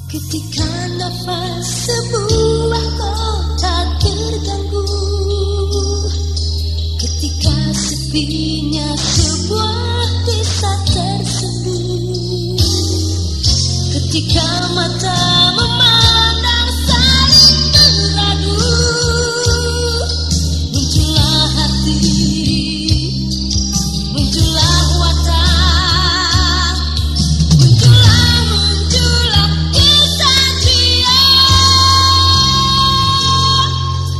Ketika nafas sebuah kota terganggu, ketika sepinya sebuah desa tersembunyi, ketika mata memandang saling beradu, muncullah hati, muncullah watak, muncullah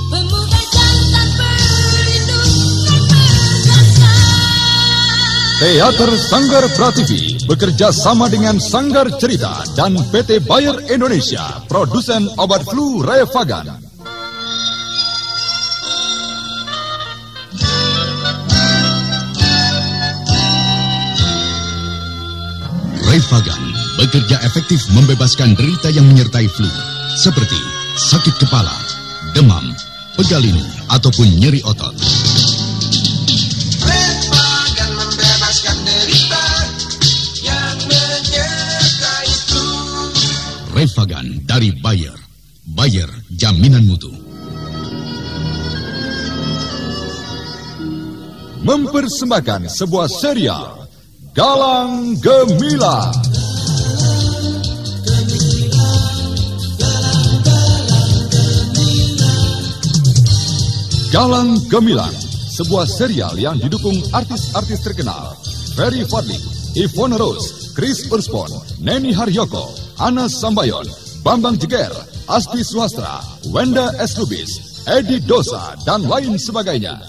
pemuda jantan pelindung dan perkasa. Teater Sanggar Prativi bekerja sama dengan Sanggar Cerita dan PT Bayer Indonesia, produsen obat flu Revagan. Revagan bekerja efektif membebaskan derita yang menyertai flu, seperti sakit kepala, demam, pegal linu, ataupun nyeri otot. Revagan membebaskan derita yang menyertai flu. Revagan dari Bayer. Bayer, jaminan mutu. Mempersembahkan sebuah serial Galang Gemilang. Galang Gemilang, sebuah serial yang didukung artis-artis terkenal Ferry Fadli, Ivone Rose, Chris Urspon, Neni Haryoko, Ana Sambayon, Bambang Jeger, Asti Swastra, Wenda S. Lubis, Edi Dosa, dan lain sebagainya.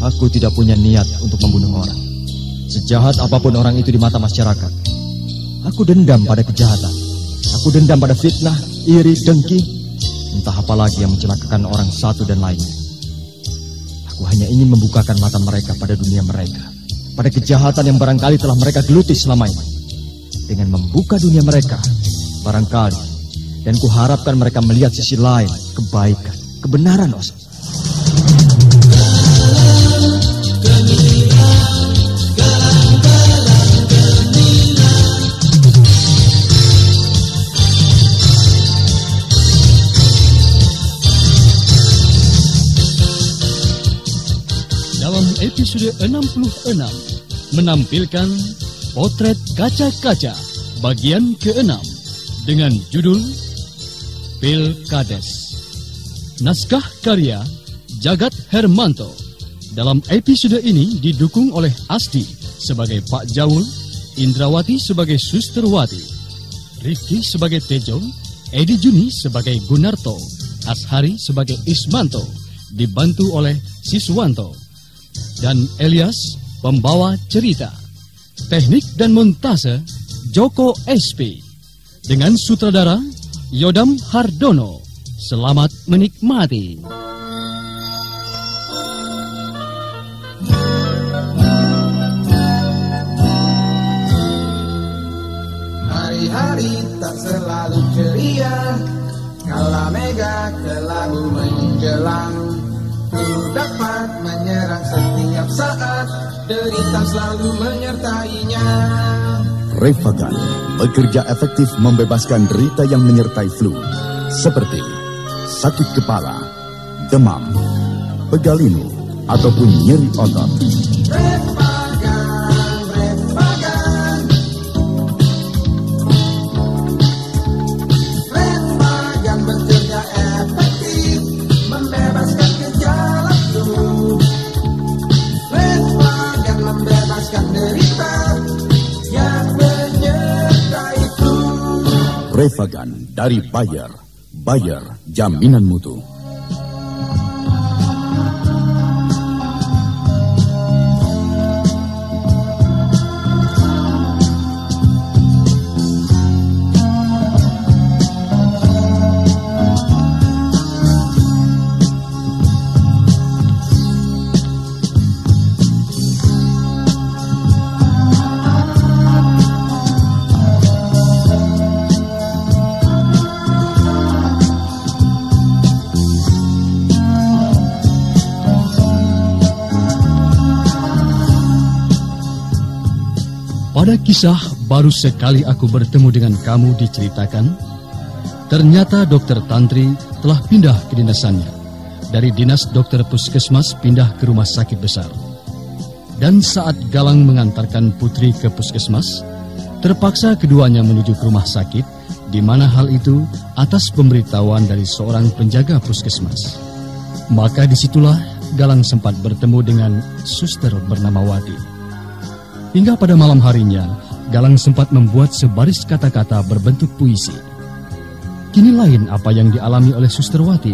Aku tidak punya niat untuk membunuh orang. Sejahat apapun orang itu di mata masyarakat, aku dendam pada kejahatan. Aku dendam pada fitnah, iri, dengki, entah apa lagi yang mencelakakan orang satu dan lainnya. Aku hanya ingin membukakan mata mereka pada dunia mereka, pada kejahatan yang barangkali telah mereka geluti selama ini. Dengan membuka dunia mereka, barangkali, dan kuharapkan mereka melihat sisi lain, kebaikan, kebenaran, Os. Episode 66 menampilkan Potret Kaca-Kaca bagian ke-6 dengan judul Pilkades. Naskah karya Jagat Hermanto. Dalam episode ini didukung oleh Asti sebagai Pak Jaul, Indrawati sebagai Susterwati, Rifki sebagai Tejo, Edi Juni sebagai Gunarto, Ashari sebagai Ismanto, dibantu oleh Siswanto, dan Elias, pembawa cerita. Teknik dan montase Joko SP. Dengan sutradara Yodam Hardono. Selamat menikmati. Hari-hari tak selalu ceria, kala mega kelabu menjelang. Ku dapat menyerang setiap saat, derita selalu menyertainya. Revagan bekerja efektif membebaskan derita yang menyertai flu, seperti sakit kepala, demam, pegal linu, ataupun nyeri otot. Revagan bekerja efektif membebaskan gejala flu. Revagan membebaskan derita yang menyertai flu. Revagan dari Bayer. Bayer, jaminan mutu. Pada kisah baru sekali aku bertemu dengan kamu diceritakan, ternyata dokter Tantri telah pindah ke dinasannya. Dari dinas dokter puskesmas pindah ke rumah sakit besar. Dan saat Galang mengantarkan Putri ke puskesmas, terpaksa keduanya menuju ke rumah sakit, di mana hal itu atas pemberitahuan dari seorang penjaga puskesmas. Maka disitulah Galang sempat bertemu dengan suster bernama Wati. Hingga pada malam harinya, Galang sempat membuat sebaris kata-kata berbentuk puisi. Kini lain apa yang dialami oleh Suster Wati.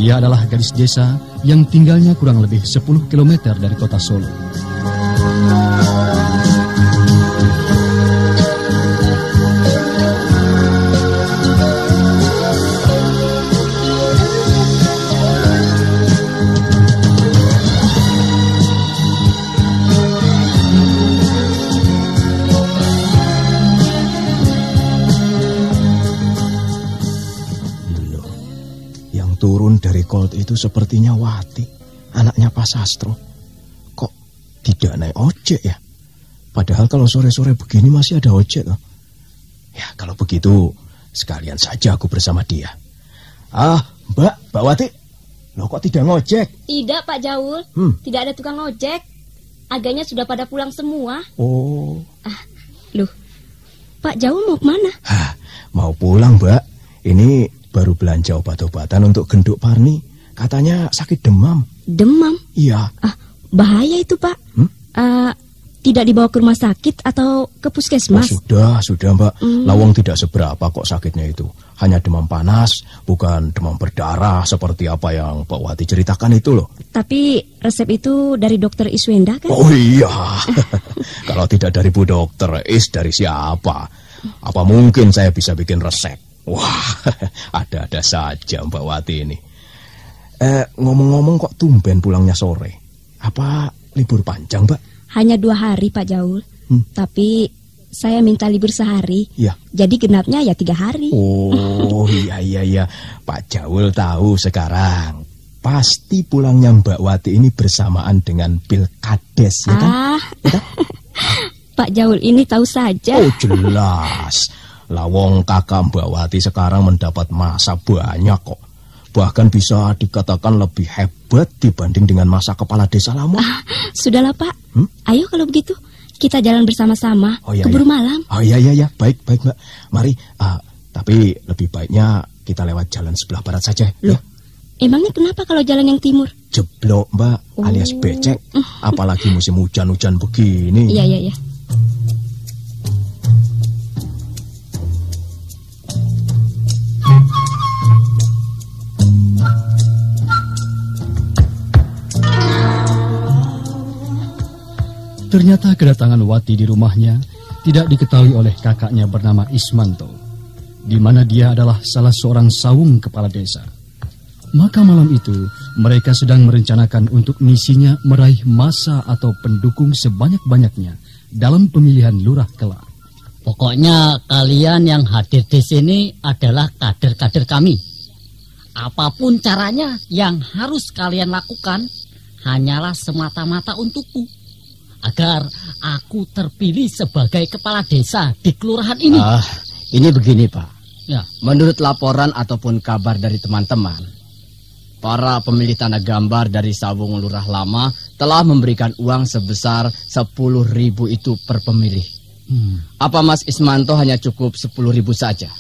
Dia adalah gadis desa yang tinggalnya kurang lebih 10 km dari kota Solo. Turun dari Colt itu sepertinya Wati, anaknya Pak Sastro. Kok tidak naik ojek ya? Padahal kalau sore-sore begini masih ada ojek loh. Ya kalau begitu sekalian saja aku bersama dia. Mbak Wati, loh kok tidak ngojek? Tidak, Pak Jaul. Tidak ada tukang ojek. Agaknya sudah pada pulang semua. Oh. Loh, Pak Jaul mau kemana? Mau pulang, Mbak. Ini baru belanja obat-obatan untuk genduk Parni. Katanya sakit demam. Demam? Iya. Bahaya itu, Pak. Tidak dibawa ke rumah sakit atau ke puskesmas? Sudah, Mbak. Lawang tidak seberapa kok sakitnya itu. Hanya demam panas, bukan demam berdarah seperti apa yang Pak Wati ceritakan itu loh. Tapi resep itu dari dokter Iswenda kan? Oh iya. Kalau tidak dari Bu Dokter, dari siapa? Apa mungkin saya bisa bikin resep? Wah, ada-ada saja Mbak Wati ini. Ngomong-ngomong kok tumben pulangnya sore? Apa libur panjang, Mbak? Hanya 2 hari, Pak Jaul. Tapi saya minta libur sehari. Ya. Jadi genapnya ya 3 hari. Oh, iya. Pak Jaul tahu sekarang. Pasti pulangnya Mbak Wati ini bersamaan dengan Pilkades, ya kan? Pak Jaul ini tahu saja. Oh, jelas. Lawong kakak Mbak Wati sekarang mendapat masa banyak kok. Bahkan bisa dikatakan lebih hebat dibanding dengan masa kepala desa lama. Sudahlah, Pak. Ayo kalau begitu kita jalan bersama-sama keburu malam. Oh iya. Baik Mbak. Mari. Tapi lebih baiknya kita lewat jalan sebelah barat saja. Loh, emangnya kenapa kalau jalan yang timur? Jeblok, Mbak, alias becek. Apalagi musim hujan-hujan begini. Iya. Ternyata kedatangan Wati di rumahnya tidak diketahui oleh kakaknya bernama Ismanto, di mana dia adalah salah seorang sawung kepala desa. Maka malam itu mereka sedang merencanakan untuk misinya meraih massa atau pendukung sebanyak-banyaknya dalam pemilihan lurah kelak. Pokoknya kalian yang hadir di sini adalah kader-kader kami. Apapun caranya, yang harus kalian lakukan hanyalah semata-mata untukku, agar aku terpilih sebagai kepala desa di kelurahan ini. Ini begini, Pak. Ya. Menurut laporan ataupun kabar dari teman-teman, para pemilih tanda gambar dari Sawung Lurah Lama telah memberikan uang sebesar 10.000 itu per pemilih. Apa Mas Ismanto hanya cukup 10.000 saja?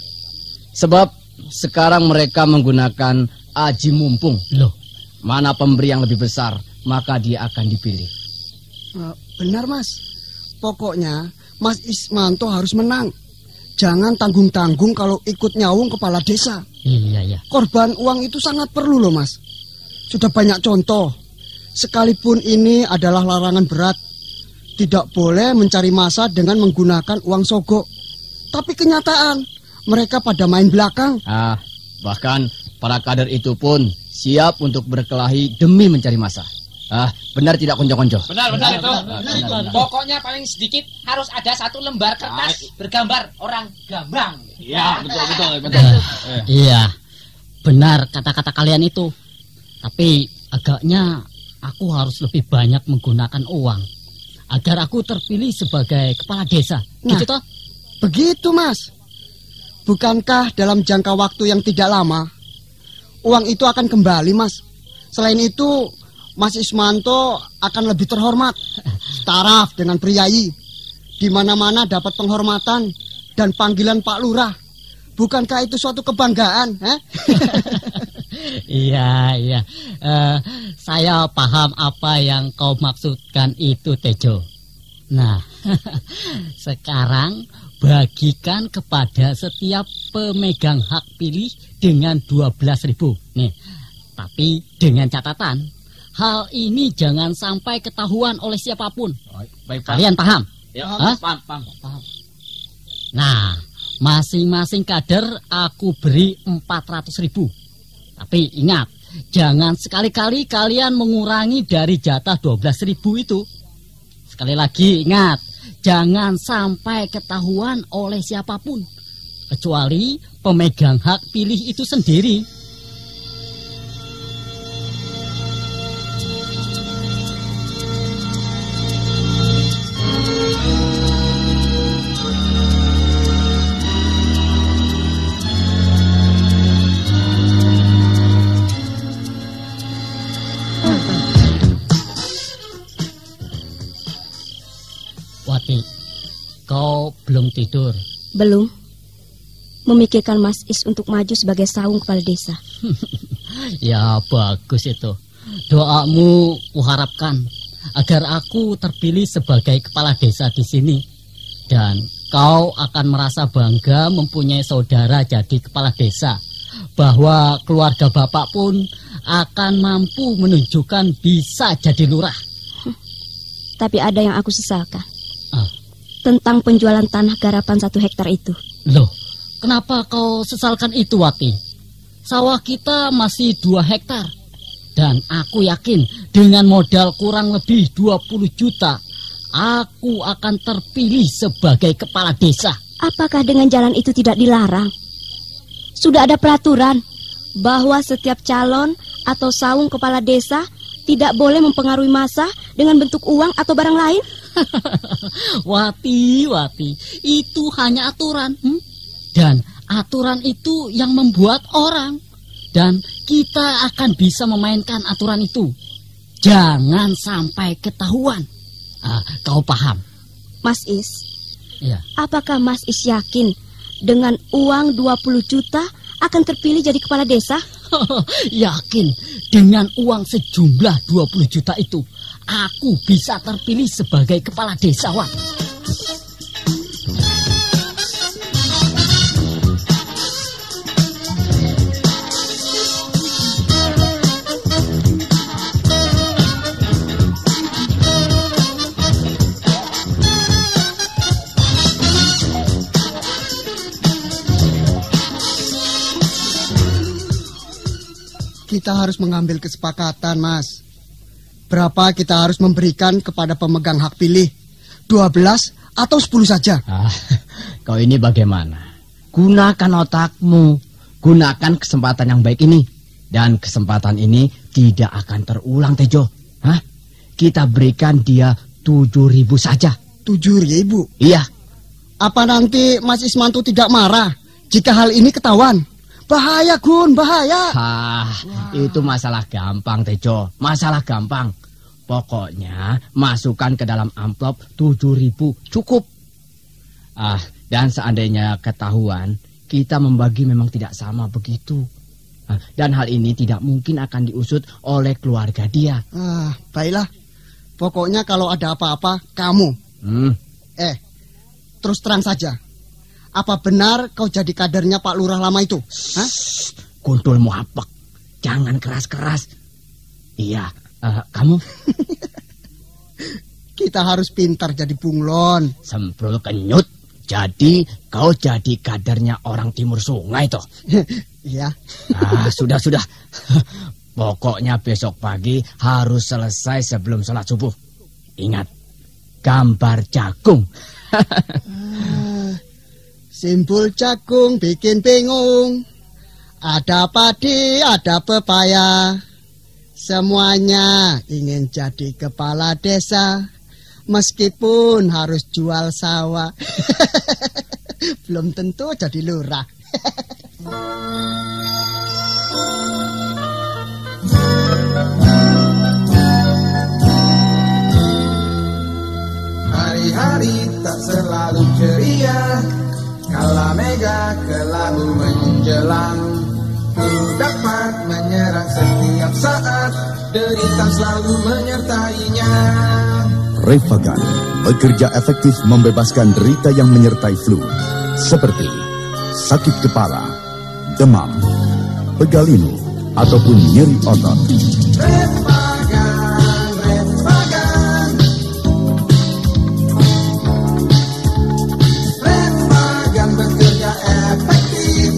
Sebab sekarang mereka menggunakan aji mumpung. Loh, mana pemberi yang lebih besar, maka dia akan dipilih. Benar, Mas. Pokoknya Mas Ismanto harus menang. Jangan tanggung-tanggung kalau ikut nyawung kepala desa. Iya. Korban uang itu sangat perlu loh, Mas. Sudah banyak contoh. Sekalipun ini adalah larangan berat, tidak boleh mencari massa dengan menggunakan uang sogok. Tapi kenyataan, mereka pada main belakang. Bahkan para kader itu pun siap untuk berkelahi demi mencari massa. Benar tidak konco-konco? Benar itu. Pokoknya paling sedikit harus ada 1 lembar kertas bergambar orang gambang. Iya, betul. Iya, benar kata-kata kalian itu. Tapi agaknya aku harus lebih banyak menggunakan uang agar aku terpilih sebagai kepala desa. Nah, gitu toh? Begitu, Mas. Bukankah dalam jangka waktu yang tidak lama uang itu akan kembali, Mas? Selain itu, Mas Ismanto akan lebih terhormat, setaraf dengan priayi. Di mana-mana dapat penghormatan dan panggilan Pak Lurah. Bukankah itu suatu kebanggaan? Iya. Saya paham apa yang kau maksudkan itu, Tejo. Nah, sekarang bagikan kepada setiap pemegang hak pilih dengan 12.000. Nih, tapi dengan catatan, hal ini jangan sampai ketahuan oleh siapapun. Baik, Kalian paham? Ya, paham. Nah, masing-masing kader aku beri 400.000. Tapi ingat, jangan sekali-kali kalian mengurangi dari jatah 12.000 itu. Sekali lagi ingat, jangan sampai ketahuan oleh siapapun, kecuali pemegang hak pilih itu sendiri. Wati, kau belum tidur? Belum. Memikirkan Mas Is untuk maju sebagai sawung kepala desa. Ya, bagus itu. Doamu kuharapkan agar aku terpilih sebagai kepala desa di sini. Dan kau akan merasa bangga mempunyai saudara jadi kepala desa. Bahwa keluarga bapak pun akan mampu menunjukkan bisa jadi lurah. Tapi ada yang aku sesalkan. Tentang penjualan tanah garapan 1 hektar itu. Loh, kenapa kau sesalkan itu, Wati? Sawah kita masih 2 hektar. Dan aku yakin dengan modal kurang lebih 20 juta, aku akan terpilih sebagai kepala desa. Apakah dengan jalan itu tidak dilarang? Sudah ada peraturan bahwa setiap calon atau sawung kepala desa tidak boleh mempengaruhi massa dengan bentuk uang atau barang lain. Wati, itu hanya aturan. Dan aturan itu yang membuat orang. Dan kita akan bisa memainkan aturan itu. Jangan sampai ketahuan. Kau paham? Mas Is, ya. Apakah Mas Is yakin dengan uang 20 juta akan terpilih jadi kepala desa? Yakin dengan uang sejumlah 20 juta itu aku bisa terpilih sebagai kepala desa, Wak. Kita harus mengambil kesepakatan, Mas. Berapa kita harus memberikan kepada pemegang hak pilih? 12 atau 10 saja? Kau ini bagaimana? Gunakan otakmu. Gunakan kesempatan yang baik ini. Dan kesempatan ini tidak akan terulang, Tejo. Kita berikan dia 7.000 saja. 7.000? Iya. Apa nanti Mas Ismanto tidak marah jika hal ini ketahuan? Bahaya, Gun, bahaya. Itu masalah gampang, Tejo. Masalah gampang. Pokoknya masukkan ke dalam amplop 7.000 cukup. Dan seandainya ketahuan, kita membagi memang tidak sama begitu. Dan hal ini tidak mungkin akan diusut oleh keluarga dia. Baiklah. Pokoknya kalau ada apa-apa, kamu. Terus terang saja. Apa benar kau jadi kadernya Pak Lurah lama itu? Kontolmu apek. Jangan keras-keras. Iya, kamu? Kita harus pintar jadi bunglon. Semprul kenyut. Jadi kau jadi kadernya orang timur sungai toh? Iya. Sudah. Pokoknya besok pagi harus selesai sebelum sholat subuh. Ingat, gambar jagung. Simbol jagung bikin bingung. Ada padi, ada pepaya. Semuanya ingin jadi kepala desa. Meskipun harus jual sawah, belum tentu jadi lurah. Hari-hari tak selalu ceria, kala mega kelabu menjelang. Ku dapat menyerang setiap saat, derita selalu menyertainya. Revagan bekerja efektif membebaskan derita yang menyertai flu, seperti sakit kepala, demam, pegalinu, ataupun nyeri otot. Revagan bekerja efektif,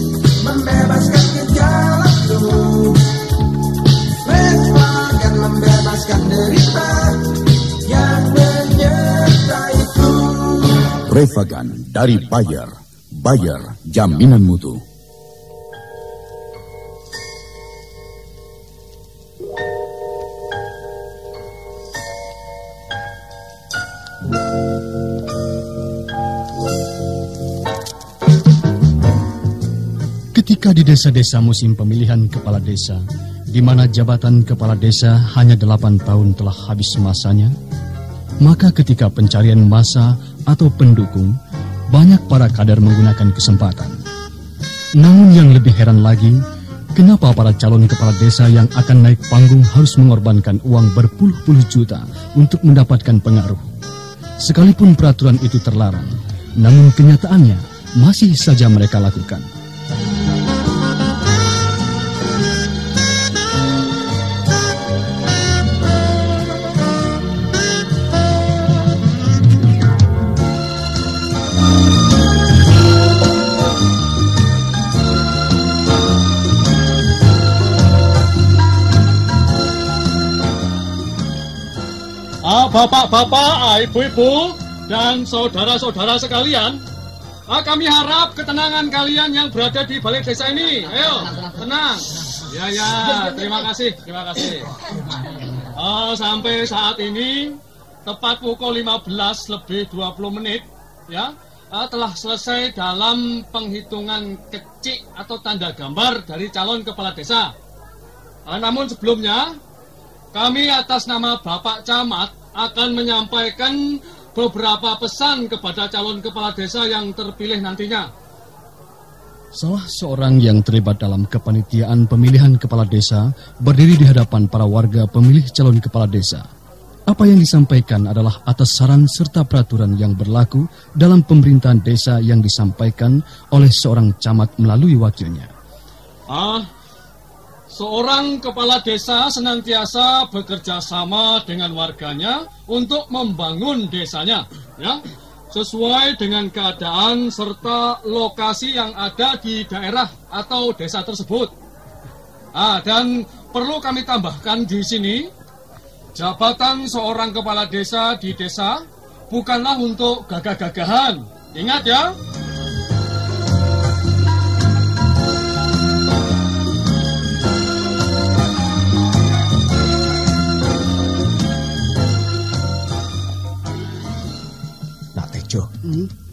membebaskan gejala flu. Revagan membebaskan derita yang menyertai flu. Revagan dari Bayer. Bayer, jaminan mutu. Ketika di desa-desa musim pemilihan kepala desa, di mana jabatan kepala desa hanya 8 tahun telah habis masanya, maka ketika pencarian masa atau pendukung, banyak para kader menggunakan kesempatan. Namun yang lebih heran lagi, kenapa para calon kepala desa yang akan naik panggung harus mengorbankan uang berpuluh-puluh juta untuk mendapatkan pengaruh? Sekalipun peraturan itu terlarang, namun kenyataannya masih saja mereka lakukan. Bapak-bapak, ibu-ibu, dan saudara-saudara sekalian, kami harap ketenangan kalian yang berada di balik desa ini. Ayo, tenang. Ya, terima kasih. Sampai saat ini, tepat pukul 15:20, ya, telah selesai dalam penghitungan kecik atau tanda gambar dari calon kepala desa. Namun sebelumnya, kami atas nama Bapak Camat akan menyampaikan beberapa pesan kepada calon kepala desa yang terpilih nantinya. Salah seorang yang terlibat dalam kepanitiaan pemilihan kepala desa berdiri di hadapan para warga pemilih calon kepala desa. Apa yang disampaikan adalah atas saran serta peraturan yang berlaku dalam pemerintahan desa yang disampaikan oleh seorang camat melalui wakilnya. Seorang kepala desa senantiasa bekerja sama dengan warganya untuk membangun desanya, ya, sesuai dengan keadaan serta lokasi yang ada di daerah atau desa tersebut. Dan perlu kami tambahkan di sini, jabatan seorang kepala desa di desa bukanlah untuk gagah-gagahan. Ingat ya.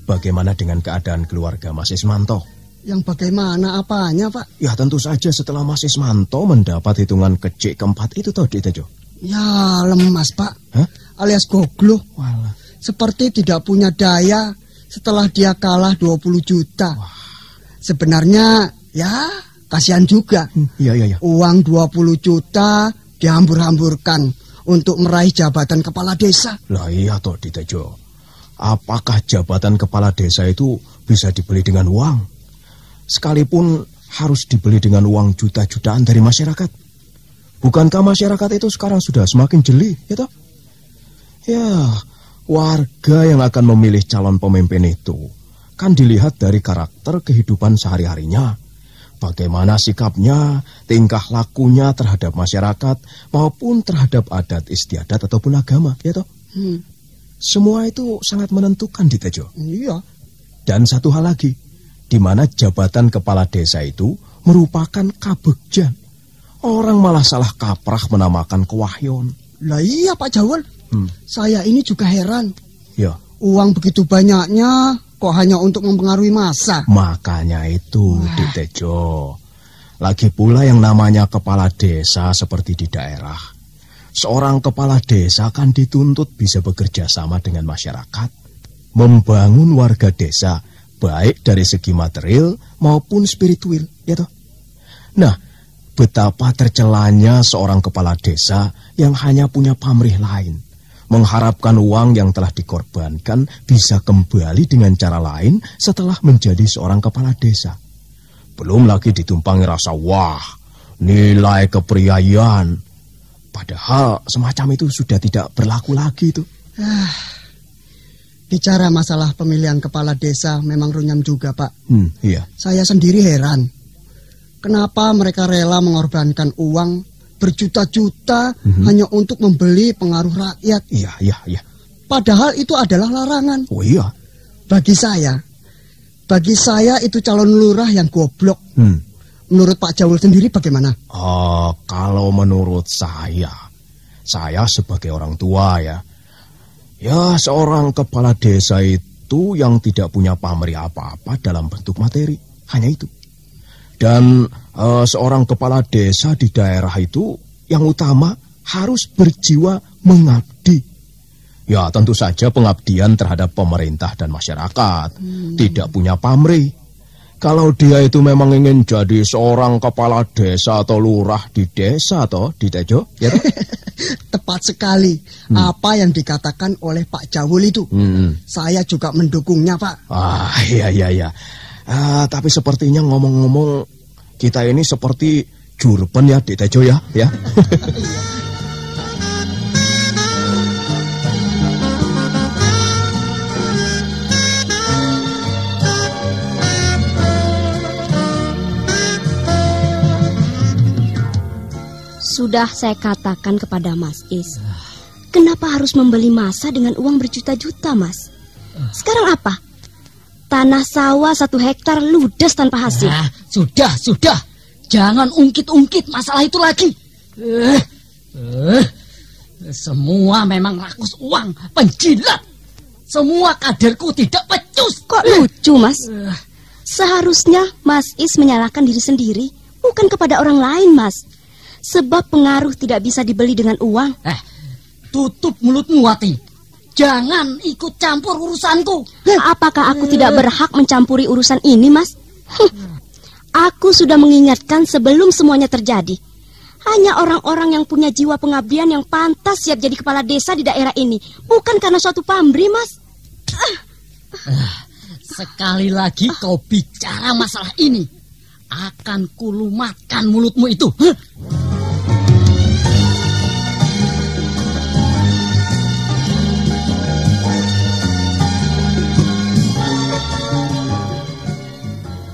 Bagaimana dengan keadaan keluarga Mas Ismanto? Yang bagaimana apanya, Pak? Ya tentu saja setelah Mas Ismanto mendapat hitungan kecik keempat itu tadi, Tejo. Ya lemas, Pak. Hah? Alias gogloh. Walah. Seperti tidak punya daya setelah dia kalah 20 juta. Wah. Sebenarnya ya kasihan juga. Iya. Uang 20 juta dihambur-hamburkan untuk meraih jabatan kepala desa. Lah iya toh, Tejo. Apakah jabatan kepala desa itu bisa dibeli dengan uang? Sekalipun harus dibeli dengan uang juta-jutaan dari masyarakat. Bukankah masyarakat itu sekarang sudah semakin jeli, ya toh? Ya, warga yang akan memilih calon pemimpin itu kan dilihat dari karakter kehidupan sehari-harinya. Bagaimana sikapnya, tingkah lakunya terhadap masyarakat maupun terhadap adat istiadat ataupun agama, ya toh? Semua itu sangat menentukan di Tejo. Iya. Dan satu hal lagi, di mana jabatan kepala desa itu merupakan kabegjan. Orang malah salah kaprah menamakan kewahyon. Lah iya Pak Jawel. Saya ini juga heran. Ya. Uang begitu banyaknya kok hanya untuk mempengaruhi massa. Makanya itu, Dik Tejo. Lagi pula yang namanya kepala desa seperti di daerah. Seorang kepala desa kan dituntut bisa bekerja sama dengan masyarakat, membangun warga desa, baik dari segi material maupun spiritual, ya toh? Nah, betapa tercelanya seorang kepala desa yang hanya punya pamrih lain, mengharapkan uang yang telah dikorbankan bisa kembali dengan cara lain setelah menjadi seorang kepala desa. Belum lagi ditumpangi rasa wah, nilai kepriayan. Padahal semacam itu sudah tidak berlaku lagi itu. Bicara masalah pemilihan kepala desa memang runyam juga, Pak. Iya. Saya sendiri heran. Kenapa mereka rela mengorbankan uang berjuta-juta hanya untuk membeli pengaruh rakyat? Iya. Padahal itu adalah larangan. Oh iya. Bagi saya itu calon lurah yang goblok. Menurut Pak Jawul sendiri bagaimana? Kalau menurut saya sebagai orang tua ya seorang kepala desa itu yang tidak punya pamrih apa-apa dalam bentuk materi, hanya itu. Dan seorang kepala desa di daerah itu yang utama harus berjiwa mengabdi. Ya tentu saja pengabdian terhadap pemerintah dan masyarakat, tidak punya pamrih. Kalau dia itu memang ingin jadi seorang kepala desa atau lurah di desa atau di Tejo, ya toh? Tepat sekali apa yang dikatakan oleh Pak Jawul itu. Saya juga mendukungnya, Pak. Iya. Tapi sepertinya ngomong-ngomong kita ini seperti jurpen ya di Tejo ya. Sudah saya katakan kepada Mas Is, kenapa harus membeli massa dengan uang berjuta-juta, Mas? Sekarang apa? Tanah sawah 1 hektar ludes tanpa hasil. Sudah. Jangan ungkit-ungkit masalah itu lagi. Semua memang rakus uang, penjilat. Semua kaderku tidak becus. Kok lucu, Mas? Seharusnya Mas Is menyalahkan diri sendiri, bukan kepada orang lain, Mas. Sebab pengaruh tidak bisa dibeli dengan uang. Tutup mulutmu, Wati. Jangan ikut campur urusanku. Apakah aku tidak berhak mencampuri urusan ini, Mas? Aku sudah mengingatkan sebelum semuanya terjadi. Hanya orang-orang yang punya jiwa pengabdian yang pantas siap jadi kepala desa di daerah ini. Bukan karena suatu pamrih, Mas. Sekali lagi kau bicara masalah ini, akan kulumatkan mulutmu itu.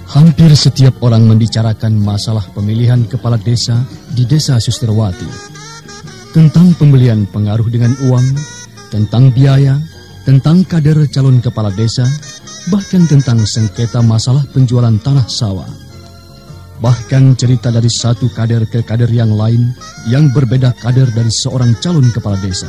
Hampir setiap orang membicarakan masalah pemilihan kepala desa di desa Susterwati. Tentang pembelian pengaruh dengan uang, tentang biaya, tentang kader calon kepala desa, bahkan tentang sengketa masalah penjualan tanah sawah. Bahkan cerita dari satu kader ke kader yang lain yang berbeda kader dari seorang calon kepala desa.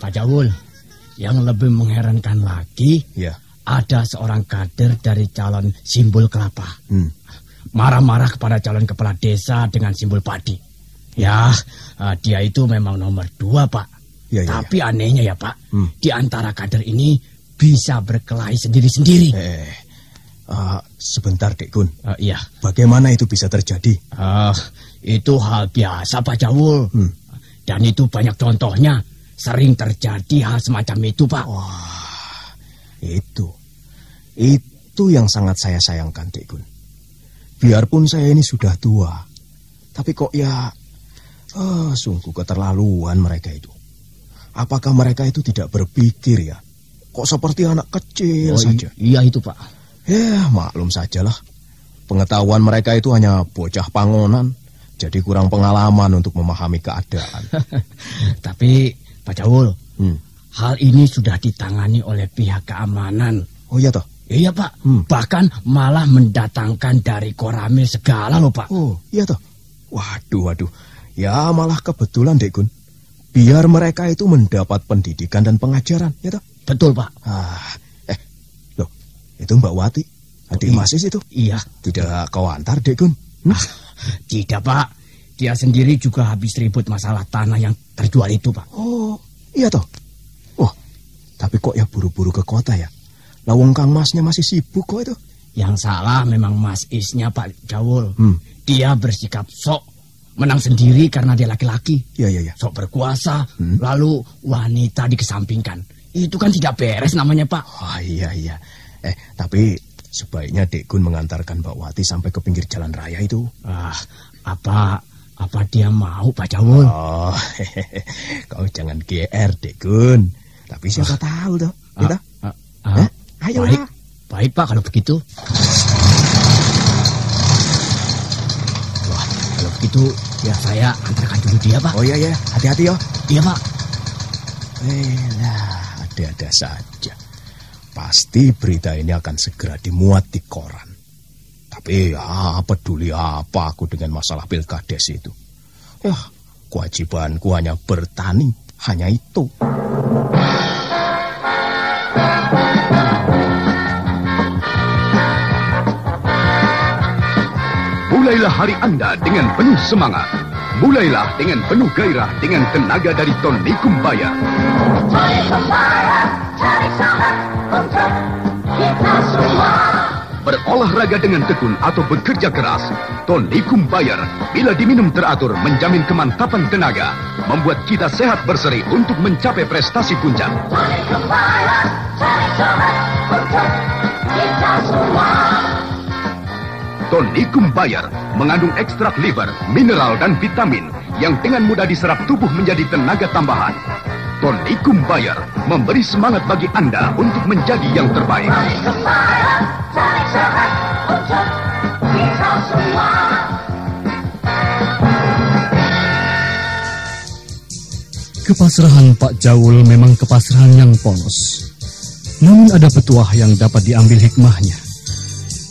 Pak Jawul, yang lebih mengherankan lagi, ada seorang kader dari calon simbol kelapa. Marah-marah kepada calon kepala desa dengan simbol padi. Dia itu memang nomor 2, Pak. Tapi anehnya ya, Pak, di antara kader ini bisa berkelahi sendiri-sendiri. Sebentar, Dek Gun. Iya. Bagaimana itu bisa terjadi? Itu hal biasa, Pak Jawul. Dan itu banyak contohnya. Sering terjadi hal semacam itu, Pak. Wah, itu yang sangat saya sayangkan, Dek Gun. Biarpun saya ini sudah tua, tapi kok sungguh keterlaluan mereka itu. Apakah mereka itu tidak berpikir ya? Kok seperti anak kecil saja? Iya itu, Pak. Ya, maklum sajalah. Pengetahuan mereka itu hanya bocah pangonan, jadi kurang pengalaman untuk memahami keadaan. Tapi Pak Jawul, hal ini sudah ditangani oleh pihak keamanan Oh iya toh? Iya Pak, bahkan malah mendatangkan dari Koramil segala loh Pak. Oh iya toh? Waduh. Ya malah kebetulan Dek Gun. Biar mereka itu mendapat pendidikan dan pengajaran, ya toh? Betul Pak. Loh, itu Mbak Wati, adik Mas Is itu? Iya. Tidak kau antar Dek Gun? Tidak Pak, dia sendiri juga habis ribut masalah tanah yang terjual itu Pak. Oh iya toh? Wah, tapi kok ya buru-buru ke kota ya? Lawang Kang Masnya masih sibuk kok itu. Yang salah memang Mas Isnya Pak Jawul. Dia bersikap sok menang sendiri karena dia laki-laki. Iya. Sok berkuasa, lalu wanita dikesampingkan. Itu kan tidak beres namanya Pak. Oh iya. Tapi sebaiknya Dek Gun mengantarkan Mbak Wati sampai ke pinggir jalan raya itu. Apa dia mau Pak Jawul? Oh, kau jangan GR Dek Gun. Tapi siapa tahu toh, kita? Ayo baik Pak kalau begitu. Wah, kalau begitu ya saya antarkan dulu dia Pak. Oh iya, hati-hati yo. Iya Pak. Ada-ada saja. Pasti berita ini akan segera dimuat di koran. Tapi ya peduli apa aku dengan masalah Pilkades itu. Ya, kewajibanku hanya bertani, hanya itu. Mulailah hari Anda dengan penuh semangat. Mulailah dengan penuh gairah dengan tenaga dari Tonikum Bayar. Berolahraga dengan tekun atau bekerja keras, Tonikum Bayar bila diminum teratur menjamin kemantapan tenaga, membuat kita sehat berseri untuk mencapai prestasi puncak. Tonikum Bayar, untuk kita semua. Tonikum Bayar mengandung ekstrak liver, mineral dan vitamin yang dengan mudah diserap tubuh menjadi tenaga tambahan. Tonikum Bayar memberi semangat bagi Anda untuk menjadi yang terbaik. Tonikum Bayar, cari sehat untuk kita semua. Kepasrahan Pak Jawul memang kepasrahan yang polos. Namun ada petuah yang dapat diambil hikmahnya.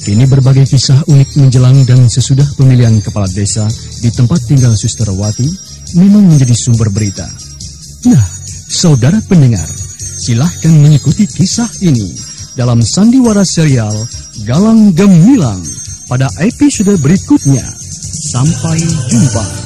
Kini berbagai kisah unik menjelang dan sesudah pemilihan kepala desa di tempat tinggal Suster Wati memang menjadi sumber berita. Nah, saudara pendengar, silahkan mengikuti kisah ini dalam sandiwara serial Galang Gemilang pada episode berikutnya. Sampai jumpa.